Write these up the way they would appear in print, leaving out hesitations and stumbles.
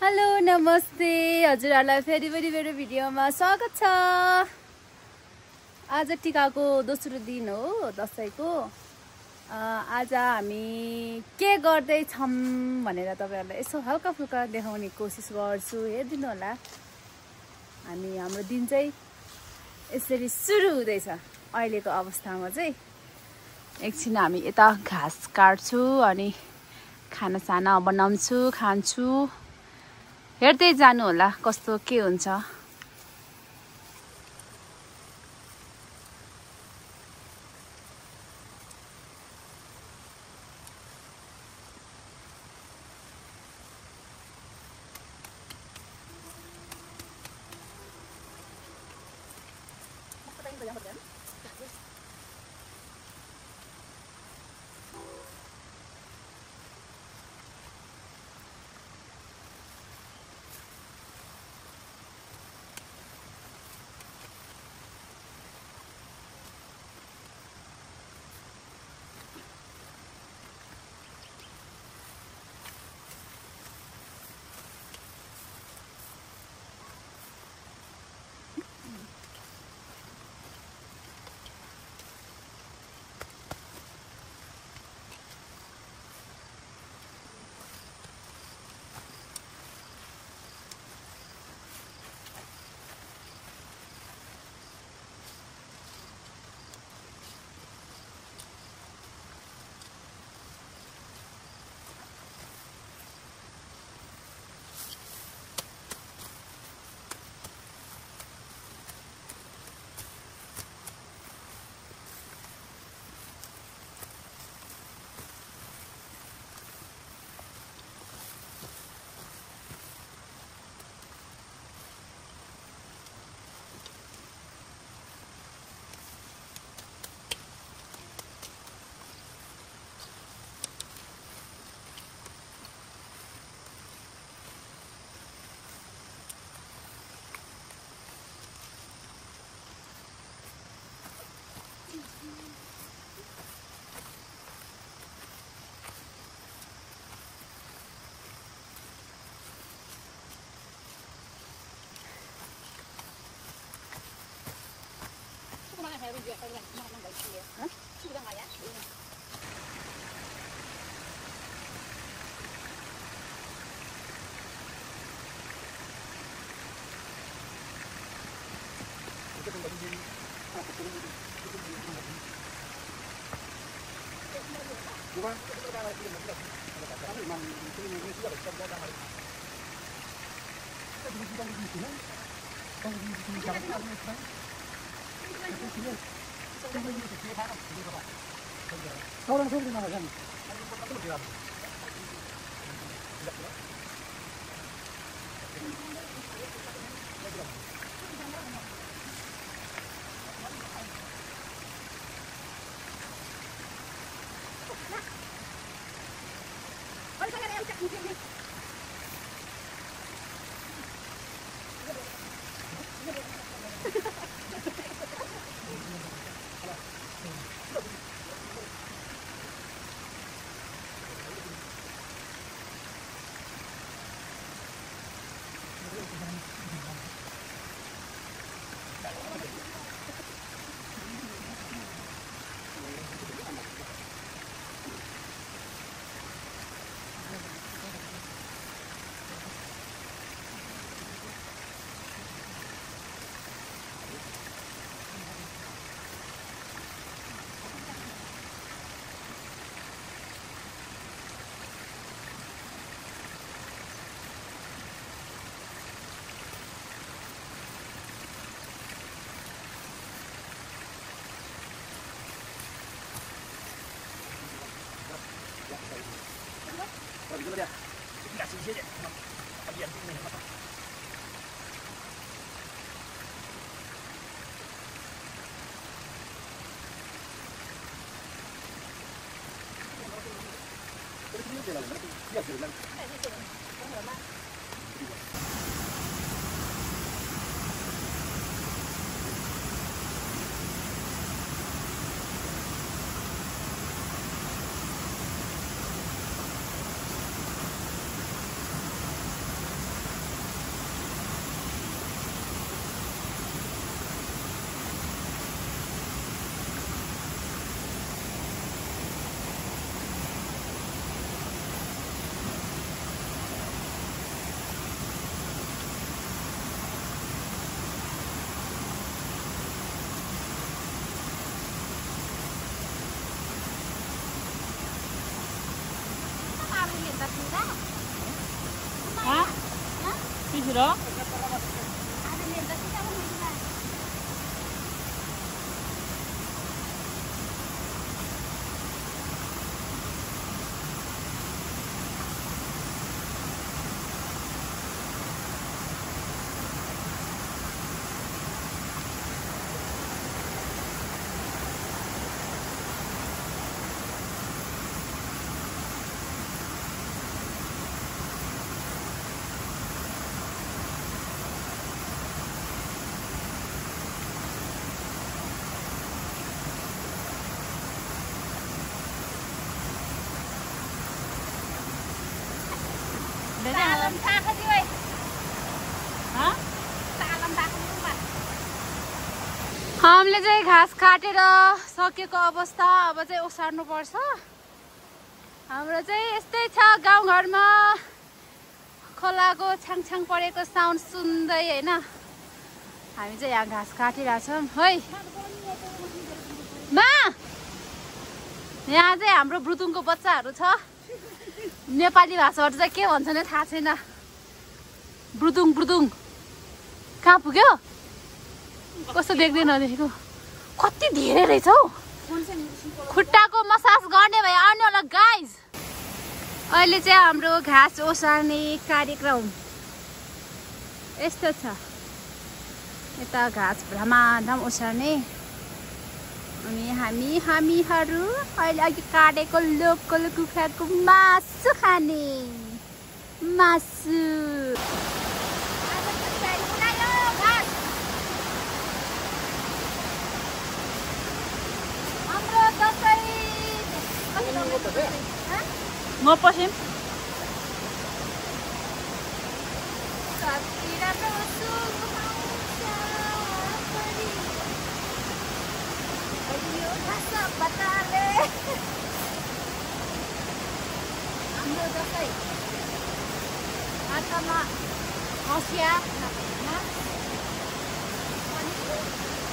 Hello नमस्ते हजुरहरुलाई फेरि मेरो भिडियोमा स्वागत छ। आज टिकाको दोस्रो दिन हो दशैंको। आज हामी के गर्दै छौं भनेर तपाईहरुलाई यसो हल्का फुल्का देखाउने कोसिस गर्छु, हेर्दिनु होला। हाम्रो दिन चाहिँ यसरी सुरु हुँदैछ। अहिलेको अवस्थामा चाहिँ एकछिन हामी यता घाँस काट्छु अनि खानासाना बनाउँछु, खान्छु। हेर्दै जानु होला कस्तो के हुन्छ। छु र हामीले चाहिँ घाँस काटेर सकेको अवस्था अब चाहिँ ओसार्नु पर्छ। हाम्रो चाहिँ यस्तै छ गाउँघरमा खोलाको छाङछाङ परेको साउन्ड सुन्दै होइन हामी चाहिँ यहाँ घाँस काटिरहेछौँ है। मा यहाँ चाहिँ हाम्रो ब्रुदुङको बच्चाहरू छ। नेपाली भाषाबाट चाहिँ के भन्छ नि थाहा छैन। ब्रुदुङ ब्रुदुङ कहाँ पुग्यो कस्तो देख्दैन देखेको कति धेरै रहेछ हौ। खुट्टाको मसाज गर्ने भए आउनु होला गाइज। अहिले चाहिँ हाम्रो घाँस ओसार्ने कार्यक्रम यस्तो छ। यता घाँस भ्रमाधम ओसार्ने अनि हामीहरू अहिले अघि काटेको लोकल कुखुराको मासु खाने मासु। म पसिम हाम्रो जस्तै हातमा हँसिया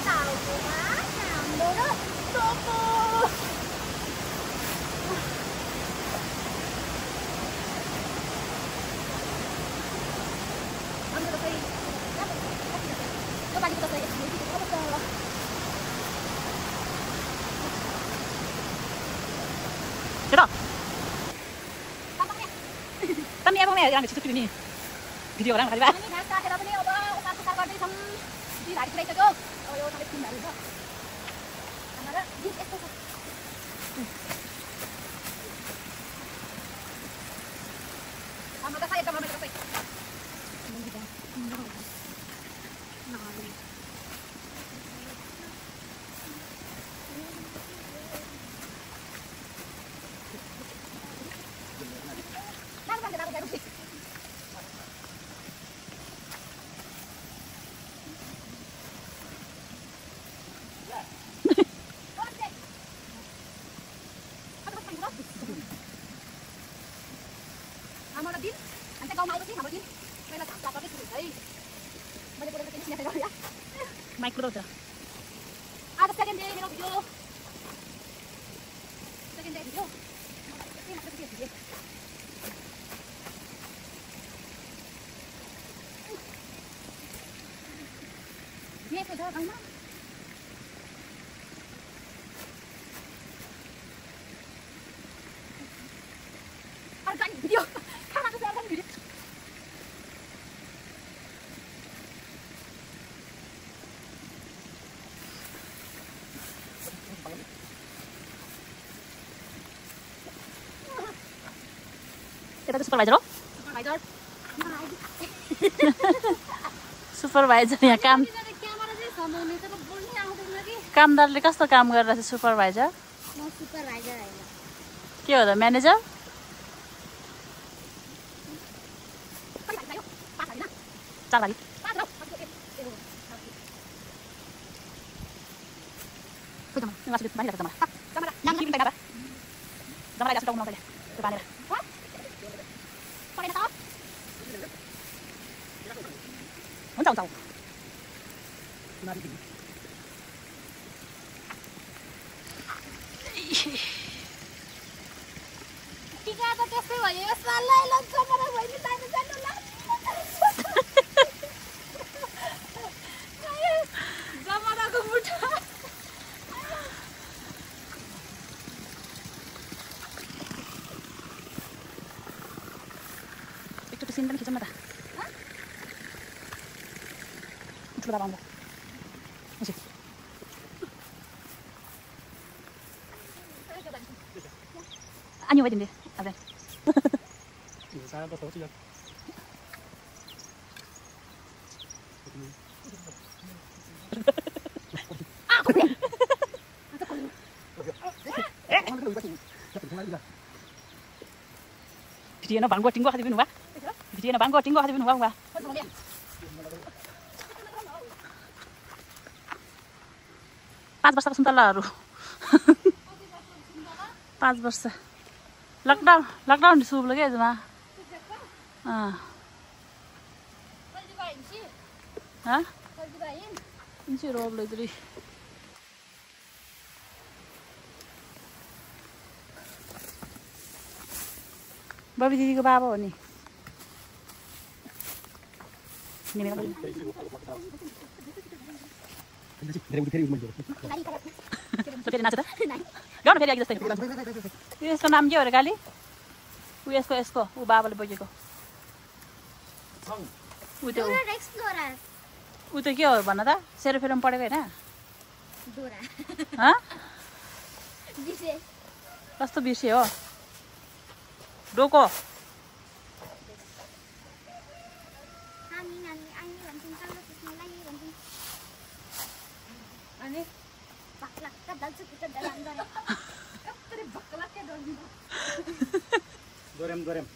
टाउकोमा हाम्रो र टोपो yang kecil ini video orang kali ba mic dulu tuh. Ada second day video. Second day video. Ini masih video. Ini sudah kan? Ada video. Kan aku share video. Kita tuh supervisor. Supervisor. Supervisor यहाँ कामदारले कस्तो काम गरिरहेछ supervisor? म supervisor हैन। के हो त manager? चाल लागि। Puta, não acho que vai dar câmera. Câmera, não tem pegada. Câmera já está uma coisa. हुन्छ हुन्छ टिका त त्यस्तै भयो यसमा लै लन्छ मलाई भइनी जानु ल सिन पनि खिचौँ न त ठुलो बाबा आउँदा अनि भइदिँदै हजुर Video bangko tinggo hati binu wa. Video bangko tinggo hati binu wa. 5 वर्षको सुन्तलाहरु 5 वर्ष लकडाउन सुरु लाग्यो जमा इन्ची रोग लैदरी बबी दिदीको बाबा हो नि यसको नाम के हो र गाली उ यसको उ बाबाले बोकेको उ त के हो भन त सेरोफेरोम पढेको हैन कस्तो बिर्से हो डोको अनि दोरेम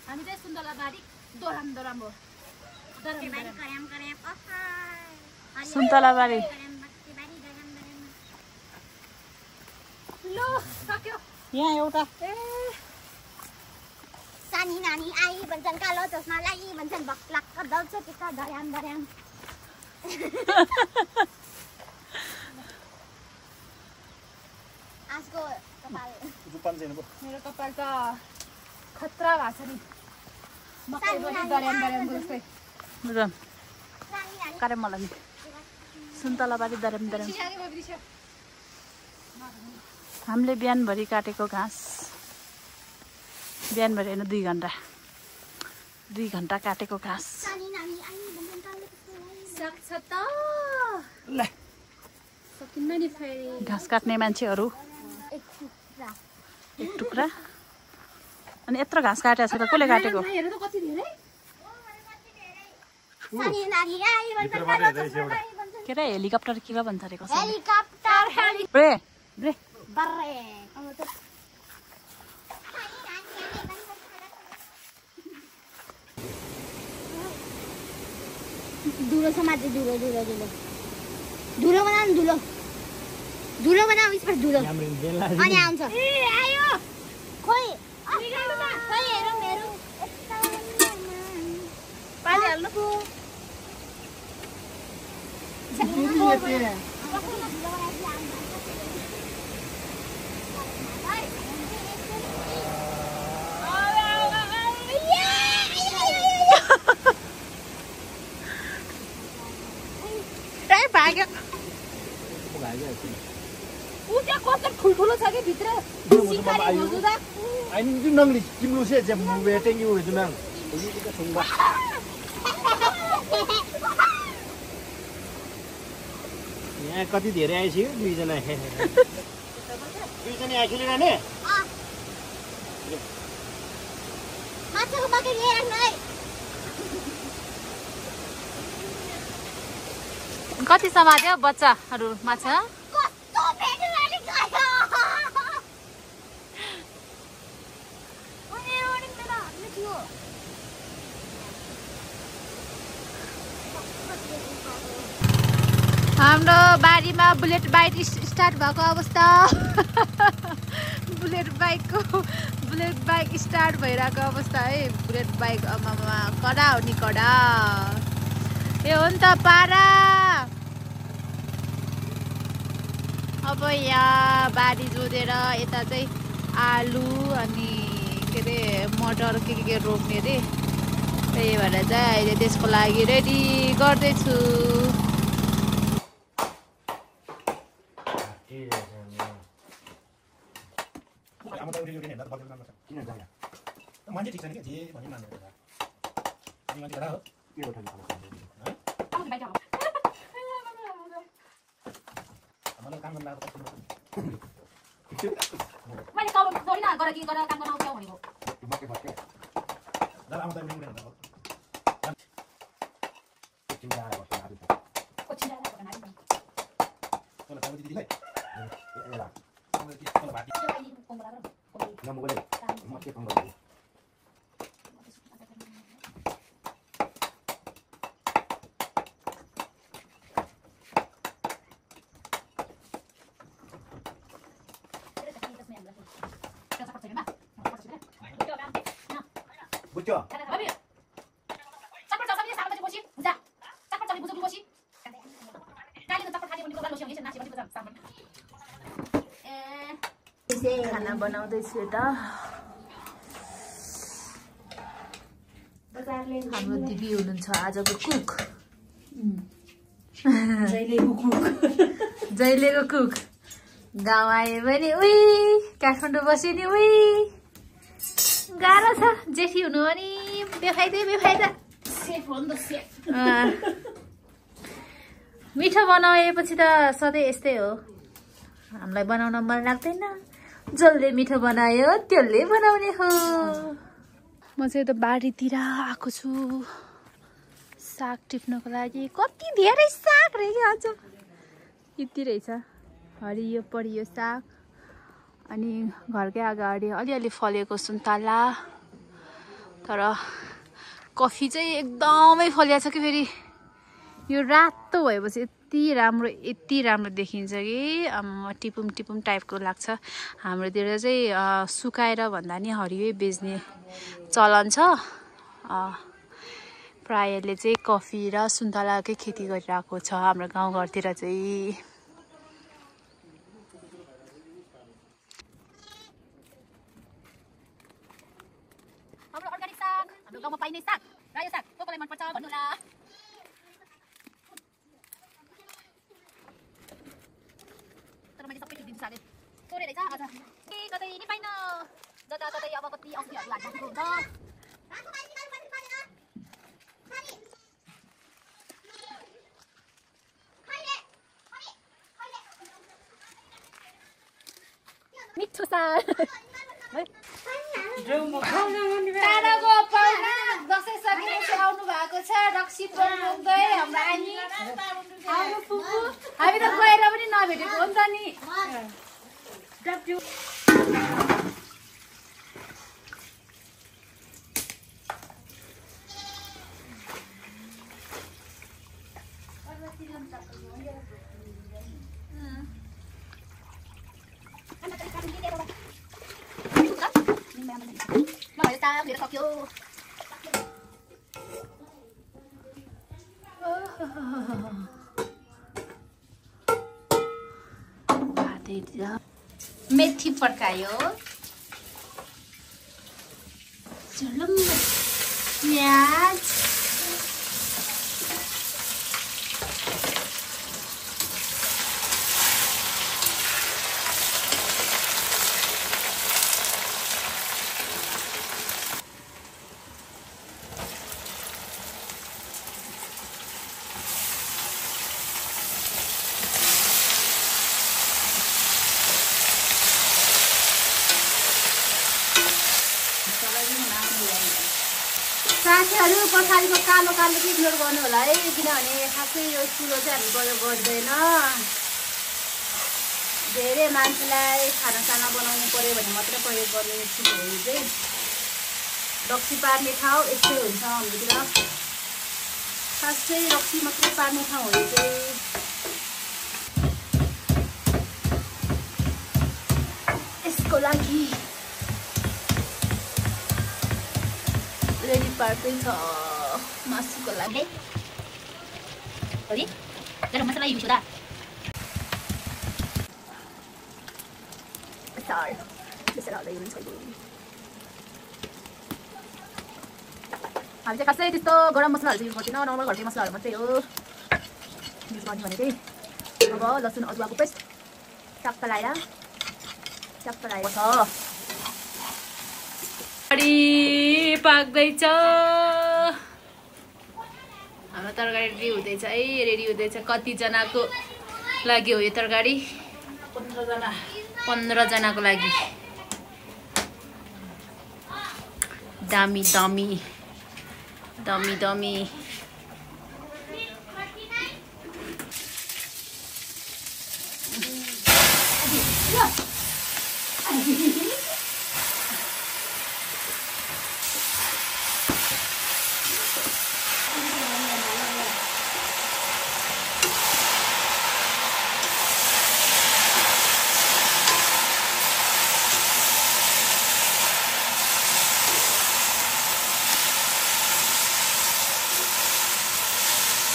हामी चाहिँ सुन्तलाबारी दोराम हो सुन्तलाबारी लो सक्यो यहाँ एउटा सानी नानी आई भन्छन् कालो चस्मा लाई भन्छन् भक्लाक्क दल्छ त्यता धर्याम आजको कपाल मेरो कपाल त खतरा भएको छ नि मकै पनि धर्याम जस्तै बुझम कारे मलाई नि सुन्तलाबारी धर्याम हामीले बिहानभरि काटेको घाँस बिहानभरि हैन 2 घण्टा काटेको घाँस घाँस काट्ने मान्छेहरू एक टुक्रा अनि यत्रो घाँस काटेको छ त कसले काटेको के रे हेलिकप्टर के भन्छ रे कसले ब्रे धुलो समाते धुलो बनाऊ इस पर धुलो अनि आउँछ ए आयो खोइ हेरौ मेरो पानी हाल्नु पो उता कस्तो ठुलठुलो छ कि भित्र यहाँ कति धेरै आइसक्यो 2 जना आइसक्यो नि माछाको बकेट लिएर आउनु है कति समात्यो बच्चाहरू माछा हाम्रो बारीमा बुलेट बाइक स्टार्ट भएको अवस्था बुलेट बाइक स्टार्ट भइरहेको अवस्था है बुलेट बाइक कडा हो नि कडा ए हो नि त पारा अब यहाँ बारी जोडेर यता चाहिँ आलु अनि के अरे मटर के रोप्ने रे त्यही भएर चाहिँ अहिले त्यसको लागि रेडी गर्दैछु मान्छे ठिक छैन के जे भन्ने मान्दैन अनि मान्छे हो के हो ठानी मलाई काम गर्न लाग्छ मैले काम थोडी न गर कि गर काम गर्न आउँछ भनेको मके भट्के जरा आउँदा नि हुँदैन चिन्ता आयो भने कोचिन जाँदा भएन नि मलाई काम दिदीलाई एला मलाई भाटी न म गले म के काम गर्छु बुझ्यो बाबी चक्कर चक्कर सानो बजे पछि हुन्छ चक्कर चक्कर बुझ्नु पछि कालीको चक्कर खाली पनि प्रोग्राम लसियो यसो नाची बजे बजार सामान त्यसै खाना बनाउँदै छु त हाम्रो दिदी हुनुहुन्छ आजको कुक जहिलेको कुक गाउँ आयो भने उही काठमाडौँ बस्यो नि उही गाह्रो छ जेठी हुनु भने बेफाइदा मिठो बनाएपछि त सधैँ यस्तै हो हामीलाई बनाउन मन लाग्दैन जसले मिठो बनायो त्यसले बनाउने हो म चाहिँ त बारीतिर आएको छु साग टिप्नको लागि कति धेरै साग रहेछ आज यति रहेछ हरियो परियो साग अनि घरकै अगाडि अलिअलि फलेको सुन्तला तर कफी चाहिँ एकदमै फलिया छ कि फेरि यो रातो भएपछि यति राम्रो देखिन्छ कि टिपुम टाइपको लाग्छ हाम्रोतिर चाहिँ सुकाएर भन्दा नि हरियो बेच्ने चलन छ प्रायःले चाहिँ कफी र सुन्तलाकै खेती गरिरहेको छ हाम्रो गाउँघरतिर चाहिँ हाम्रो अर्गानिक साग हाम्रो गाउँमा पाइने साग रायो साग कसलाई मन पर्छ भन्नु होला तर मैले सबै दिन्छु साग चोरे रहेछ आज के कतै नि पाइन जता कतै अब कति औषधिहरु हाल्नु हुन्छ मिठो साग टाढाको पाहुना दसैँ सकिएपछि आउनु भएको छ रक्सी पुग्दै हाम्रो आनी आउनु पुग्नु हामी त गएर पनि नभेटेको हो नि त नि मेरो सक्यो मेथी पड्कायो प्याज साथीहरू पछाडिको कालो कालो चाहिँ इग्नोर गर्नु होला है किनभने खासै यो चुलो चाहिँ हामी प्रयोग गर्दैन धेरै मान्छेलाई खानासाना बनाउनु पर्यो भने मात्रै प्रयोग गर्ने चुलोहरू चाहिँ रक्सी पार्ने ठाउँ यस्तै हुन्छ हाम्रोतिर खासै रक्सी मात्रै पार्ने ठाउँहरू चाहिँ यसको लागि रेडी पार्दैछ मासुको लागि गरम मसला युज हुँदा हामी चाहिँ खासै त्यस्तो गरम मसलाहरू चाहिँ युज गर्दैन नर्मल घरकै मसलाहरू मात्रै हो युज गर्ने भने चाहिँ अब लसुन अदुवाको पेस्ट च्याप्प लगाएर छ पाक्दैछ हाम्रो तरकारी रेडी हुँदैछ है रेडी हुँदैछ कतिजनाको लागि हो यो तरकारी 15 जनाको लागि दामी दामी दामी दामी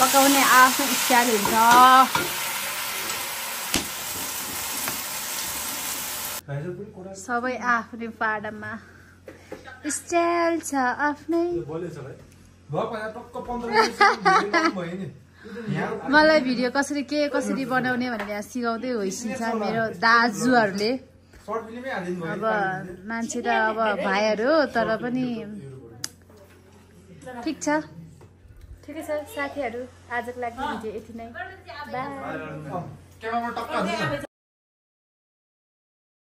पकाउने आफ्नो स्टाइल हुन्छ सबै आफ्नै पाडामा स्टाइल छ आफ्नै मलाई भिडियो कसरी बनाउने भनेर यहाँ सिकाउँदै होइसिन्छ मेरो दाजुहरूले अब मान्छे त अब भाइहरू हो तर पनि ठिक छ ठिकै छ साथीहरू आजको लागि भिडियो यति नै बाई